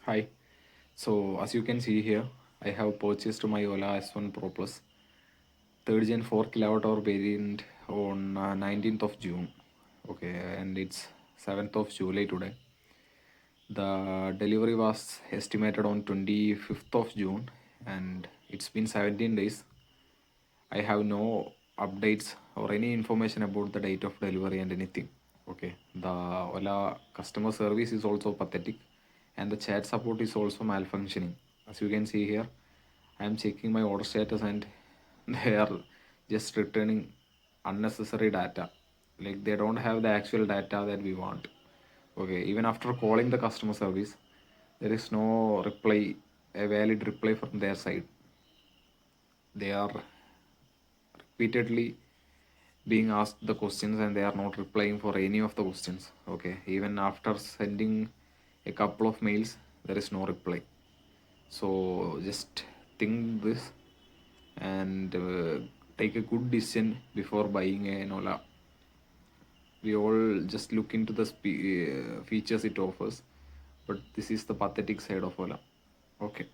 Hi. So as you can see here, I have purchased my Ola S1 Pro Plus 3rd Gen 4 kWh variant on 19th of June. Okay, and it's 7th of July today. The delivery was estimated on 25th of June, and it's been 17 days. I have no updates or any information about the date of delivery and anything. Okay, the Ola customer service is also pathetic, and the chat support is also malfunctioning. As you can see here, I am checking my order status and they are just returning unnecessary data. Like they don't have the actual data that we want. Okay, even after calling the customer service, there is no reply, a valid reply from their side. They are repeatedly being asked the questions and they are not replying for any of the questions. Okay, even after sending a couple of mails, there is no reply. So just think this and take a good decision before buying a Nola. We all just look into the features it offers, but this is the pathetic side of Ola. Okay.